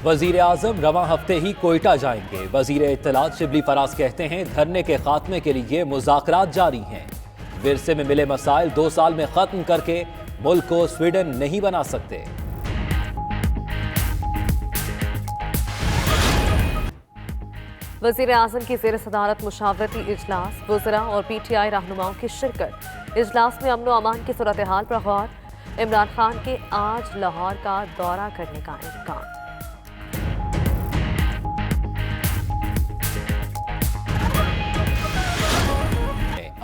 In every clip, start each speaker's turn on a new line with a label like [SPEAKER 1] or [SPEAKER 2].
[SPEAKER 1] وزیر اعظم رواں ہفتے ہی کوئٹہ جائیں گے۔ وزیر اطلاعات شبلی فراز کہتے ہیں دھرنے کے خاتمے کے لیے مذاکرات جاری ہیں۔ ورثے میں ملے مسائل 2 سال میں ختم کر کے ملک کو سویڈن نہیں بنا سکتے۔
[SPEAKER 2] وزیر اعظم کی زیر صدارت مشاورتی اجلاس، وزراء اور پی ٹی آئی رہنماؤں کی شرکت۔ اجلاس میں امن و امان کی صورتحال پر غور۔ عمران خان کے آج لاہور کا دورہ کرنے کا امکان۔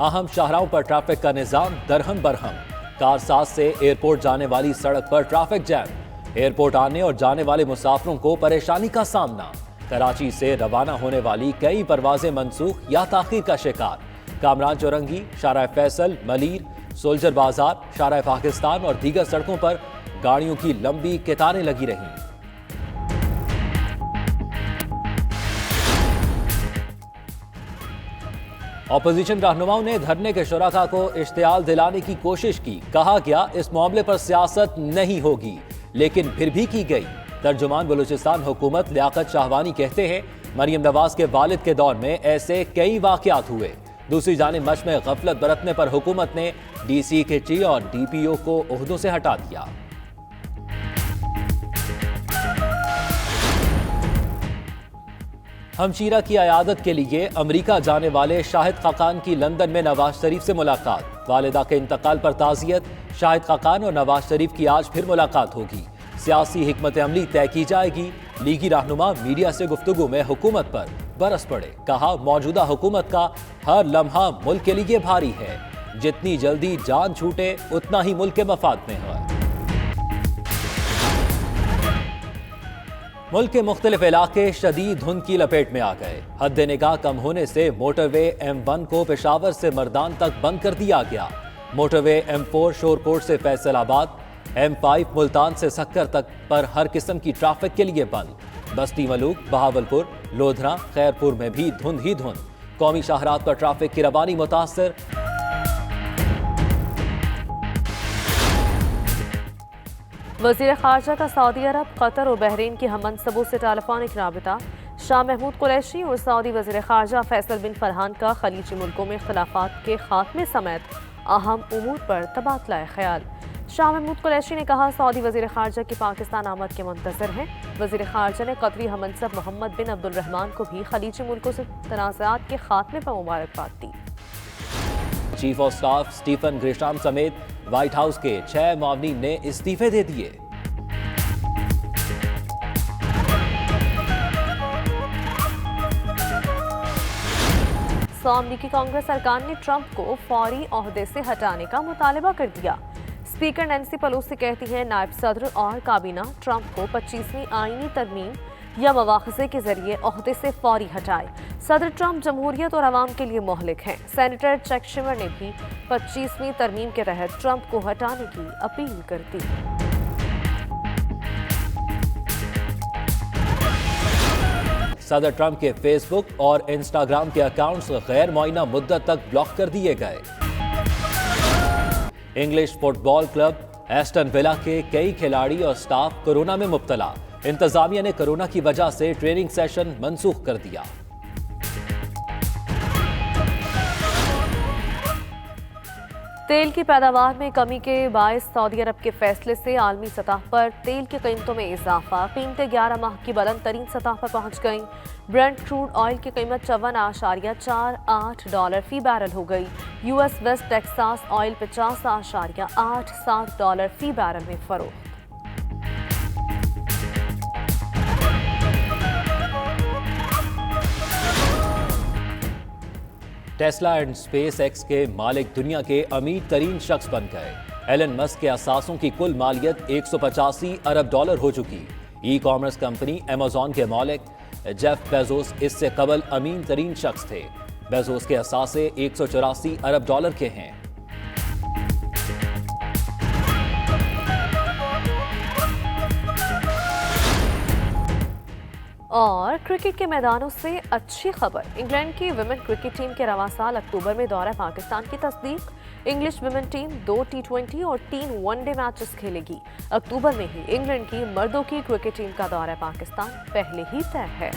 [SPEAKER 1] اہم شاہراہوں پر ٹریفک کا نظام درہم برہم۔ کارساز سے ایئرپورٹ جانے والی سڑک پر ٹریفک جام۔ ایئرپورٹ آنے اور جانے والے مسافروں کو پریشانی کا سامنا۔ کراچی سے روانہ ہونے والی کئی پروازیں منسوخ یا تاخیر کا شکار۔ کامران چورنگی، شارع فیصل، ملیر، سولجر بازار، شارع پاکستان اور دیگر سڑکوں پر گاڑیوں کی لمبی قطاریں لگی رہیں۔ اپوزیشن رہنماؤں نے دھرنے کے شرکاء کو اشتعال دلانے کی کوشش کی۔ کہا گیا اس معاملے پر سیاست نہیں ہوگی، لیکن پھر بھی کی گئی۔ ترجمان بلوچستان حکومت لیاقت شاہوانی کہتے ہیں مریم نواز کے والد کے دور میں ایسے کئی واقعات ہوئے۔ دوسری جانب مچ میں غفلت برتنے پر حکومت نے ڈی سی کے چی اور ڈی پی او کو عہدوں سے ہٹا دیا۔ ہمشیرہ کی عیادت کے لیے امریکہ جانے والے شاہد خاقان کی لندن میں نواز شریف سے ملاقات۔ والدہ کے انتقال پر تعزیت۔ شاہد خاقان اور نواز شریف کی آج پھر ملاقات ہوگی۔ سیاسی حکمت عملی طے کی جائے گی۔ لیگی رہنما میڈیا سے گفتگو میں حکومت پر برس پڑے۔ کہا موجودہ حکومت کا ہر لمحہ ملک کے لیے بھاری ہے۔ جتنی جلدی جان چھوٹے اتنا ہی ملک کے مفاد میں ہے۔ ملک کے مختلف علاقے شدید دھند کی لپیٹ میں آ گئے۔ حد نگاہ کم ہونے سے موٹر وے M1 کو پشاور سے مردان تک بند کر دیا گیا۔ موٹر وے M4 شورکوٹ سے فیصل آباد، M5 ملتان سے سکر تک پر ہر قسم کی ٹریفک کے لیے بند۔ بستی ملوک، بہاولپور، لودھرا، خیرپور میں بھی دھند ہی دھند۔ قومی شاہراہات پر ٹریفک کی روانی متاثر۔
[SPEAKER 2] وزیر خارجہ کا سعودی عرب، قطر اور بحرین کے ہم منصبوں سے ٹیلی فونک رابطہ۔ شاہ محمود قریشی اور سعودی وزیر خارجہ فیصل بن فرحان کا خلیجی ملکوں میں اختلافات کے خاتمے سمیت اہم امور پر تبادلہ خیال۔ شاہ محمود قریشی نے کہا سعودی وزیر خارجہ کی پاکستان آمد کے منتظر ہیں۔ وزیر خارجہ نے قطری ہم منصب محمد بن عبد الرحمان کو بھی خلیجی ملکوں سے تنازعات کے خاتمے پر مبارکباد دی۔
[SPEAKER 1] چیف آف سٹاف سٹیفن گریشام سمیت وائٹ ہاؤس کے 6 معاونین نے استعفے دے دیے۔
[SPEAKER 2] امریکی کانگریس ارکان نے ٹرمپ کو فوری عہدے سے ہٹانے کا مطالبہ کر دیا۔ اسپیکر نینسی پیلوسی کہتی ہیں نائب صدر اور کابینہ ٹرمپ کو 25ویں آئینی ترمیم یا مواخذے کے ذریعے عہدے سے فوری ہٹائے۔ صدر ٹرمپ جمہوریت اور عوام کے لیے مہلک ہیں۔ سینیٹر چیک شیور نے بھی 25ویں ترمیم کے تحت ٹرمپ کو ہٹانے کی اپیل کر دی۔
[SPEAKER 1] صدر ٹرمپ کے فیس بک اور انسٹاگرام کے اکاؤنٹس غیر معینہ مدت تک بلاک کر دیے گئے۔ انگلش فٹ بال کلب ایسٹن ولا کے کئی کھلاڑی اور سٹاف کورونا میں مبتلا۔ انتظامیہ نے کورونا کی وجہ سے ٹریننگ سیشن منسوخ کر دیا۔
[SPEAKER 2] تیل کی پیداوار میں کمی کے باعث سعودی عرب کے فیصلے سے عالمی سطح پر تیل کی قیمتوں میں اضافہ۔ قیمتیں 11 ماہ کی بلند ترین سطح پر پہنچ گئیں۔ برنٹ کروڈ آئل کی قیمت $54.48 فی بیرل ہو گئی۔ U S West Texas oil $50.87 فی بیرل میں فروخت۔
[SPEAKER 1] ٹیسلا اینڈ اسپیس ایکس کے مالک دنیا کے امیر ترین شخص بن گئے۔ ایلن مسک کے اثاثوں کی کل مالیت $185 ارب ہو چکی۔ ای کامرس کمپنی ایمیزون کے مالک جیف بیزوس اس سے قبل امیر ترین شخص تھے۔ بیزوس کے اثاثے $184 ارب کے ہیں۔
[SPEAKER 2] اور کرکٹ کے میدانوں سے اچھی خبر، انگلینڈ کی ویمن کرکٹ ٹیم کے رواں سال اکتوبر میں دورہ پاکستان کی تصدیق۔ इंग्लिश विमेन टीम 2 T20 और 3 वनडे मैचेस खेलेगी। अक्टूबर में ही इंग्लैंड की मर्दों की क्रिकेट टीम का दौरा पाकिस्तान पहले ही तय है।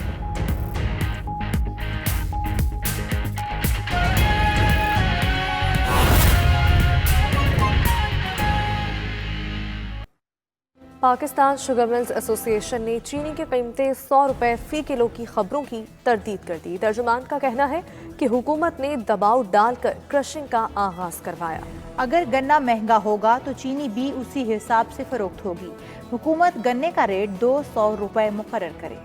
[SPEAKER 2] पाकिस्तान शुगर मिल्स एसोसिएशन ने चीनी की कीमतें 100 रुपए फी किलो की खबरों की तरदीद कर दी। तर्जुमान का कहना है कि हुकूमत ने दबाव डालकर क्रशिंग का आगाज करवाया।
[SPEAKER 3] अगर गन्ना महंगा होगा तो चीनी भी उसी हिसाब से फरोख्त होगी। हुकूमत गन्ने का रेट 200 रुपए मुकर्रर करे।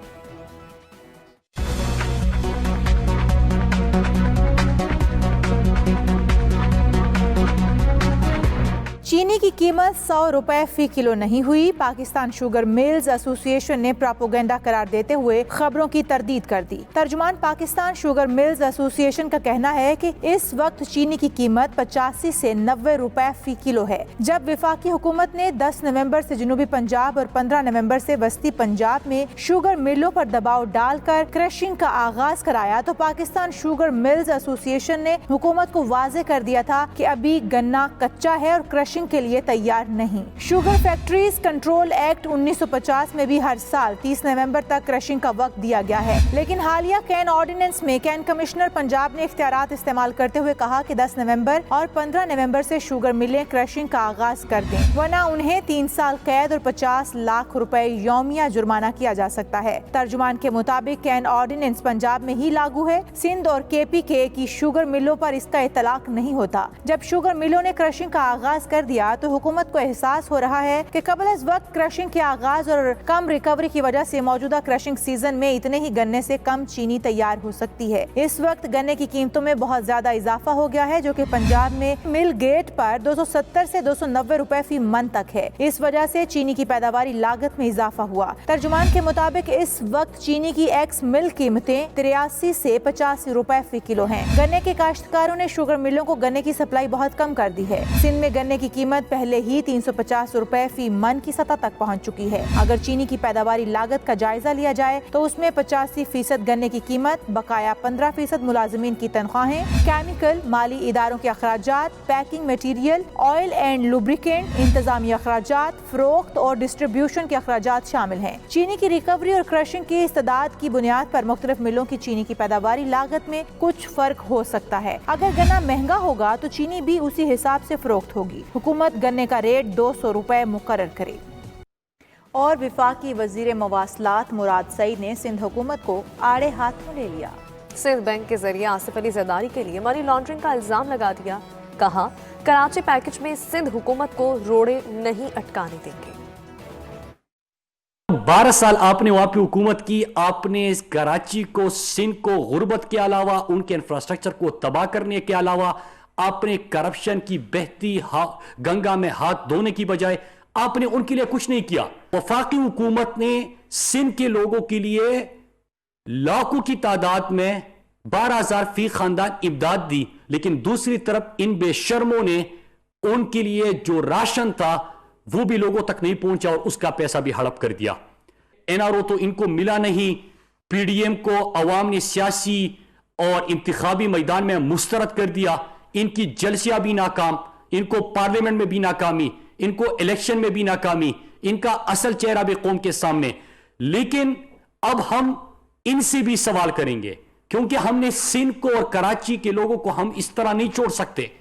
[SPEAKER 3] चीनी की कीमत 100 रुपए फी किलो नहीं हुई। पाकिस्तान शुगर मिल्स एसोसिएशन ने प्रोपेगेंडा करार देते हुए खबरों की तरदीद कर दी। तर्जुमान पाकिस्तान शुगर मिल्स एसोसिएशन का कहना है कि इस वक्त चीनी की कीमत 85 से 90 रुपए फी किलो है। जब विफाकी हुकूमत ने 10 नवंबर से जनूबी पंजाब और 15 नवंबर से वस्ती पंजाब में शुगर मिलों पर दबाव डालकर क्रशिंग का आगाज कराया तो पाकिस्तान शुगर मिल्स एसोसिएशन ने हुकूमत को वाजे कर दिया था कि अभी गन्ना कच्चा है और क्रशिंग के लिए तैयार नहीं। शुगर फैक्ट्रीज कंट्रोल एक्ट 1950 में भी हर साल 30 नवंबर तक क्रशिंग का वक्त दिया गया है, लेकिन हालिया कैन ऑर्डिनेंस में कैन कमिश्नर पंजाब ने इख्तियारात इस्तेमाल करते हुए कहा कि 10 नवंबर और 15 नवंबर से शुगर मिलें क्रशिंग का आगाज कर दें, वरना उन्हें 3 साल कैद और 50 लाख रुपए यौमिया जुर्माना किया जा सकता है। तर्जुमान के मुताबिक कैन ऑर्डिनेंस पंजाब में ही लागू है। सिंध और KPK की शुगर मिलों पर इसका इतलाक नहीं होता। जब शुगर मिलों ने क्रशिंग का आगाज कर दिया तो हुकूमत को एहसास हो रहा है कि कबल इस वक्त क्रशिंग के आगाज और कम रिकवरी की वजह से मौजूदा क्रशिंग सीजन में इतने ही गन्ने से कम चीनी तैयार हो सकती है। इस वक्त गन्ने की कीमतों में बहुत ज्यादा इजाफा हो गया है, जो कि पंजाब में मिल गेट पर 270 से 290 रुपए फी मन तक है। इस वजह से चीनी की पैदावारी लागत में इजाफा हुआ। तर्जुमान के मुताबिक इस वक्त चीनी की एक्स मिल कीमतें 83 से 85 रुपए फी किलो हैं। गन्ने के काश्तकारों ने शुगर मिलों को गन्ने की सप्लाई बहुत कम कर दी है। सिंध में गन्ने की कीमत पहले ही 350 रुपए फी मन की सतह तक पहुंच चुकी है। अगर चीनी की पैदावारी लागत का जायजा लिया जाए तो उसमें 85% गन्ने की कीमत, बकाया 15% मुलाजिमीन की तनख्वाहें, केमिकल, माली इदारों के अखराजात, packing material, oil and lubricant, इंतजामी अखराजात, फरोख्त और डिस्ट्रीब्यूशन के अखराजात शामिल हैं। चीनी की रिकवरी और क्रशिंग की इस्तेदाद की बुनियाद पर मुख्तलिफ मिलों की चीनी की पैदावारी लागत में कुछ फर्क हो सकता है। अगर गन्ना महंगा होगा तो चीनी भी उसी हिसाब से फरोख्त होगी। हुकूमत गन्ने का रेट 200 रुपए मुकर्रर करे। और विफाकी वजीर मवासलात मुराद सईद ने सिंध हुकूमत को आड़े हाथों ले लिया।
[SPEAKER 2] सिंध बैंक के जरिए आसिफ अली जरदारी के लिए मनी लॉन्ड्रिंग का इल्जाम लगा दिया। कहा, कराची पैकेज में सिंध हुकूमत को रोड़े नहीं अटकाने देंगे।
[SPEAKER 4] 12 साल आपने वहां पे हुकूमत की, आपने इस कराची को, सिंध को गुर्बत के अलावा, उनके इंफ्रास्ट्रक्चर को तबाह करने के अलावा, आपने करप्शन की बहती गंगा में हाथ धोने की बजाय आपने उनके लिए कुछ नहीं किया। वफाकी हुकूमत ने सिंध के लोगों के लिए लाखों की तादाद में 12,000 फी खानदान इमदाद दी, लेकिन दूसरी तरफ इन बेशर्मों ने उनके लिए जो राशन था वो भी लोगों तक नहीं पहुंचा और उसका पैसा भी हड़प कर दिया। NRO तो इनको मिला नहीं। PDM को अवाम ने सियासी और इंतखाबी मैदान में मुस्तरद कर दिया। इनकी जलसिया भी नाकाम, इनको पार्लियामेंट में भी नाकामी, इनको इलेक्शन में भी नाकामी, इनका असल चेहरा भी कौम के सामने। लेकिन अब हम इनसे भी सवाल करेंगे, क्योंकि हमने सिंध को और कराची के लोगों को हम इस तरह नहीं छोड़ सकते।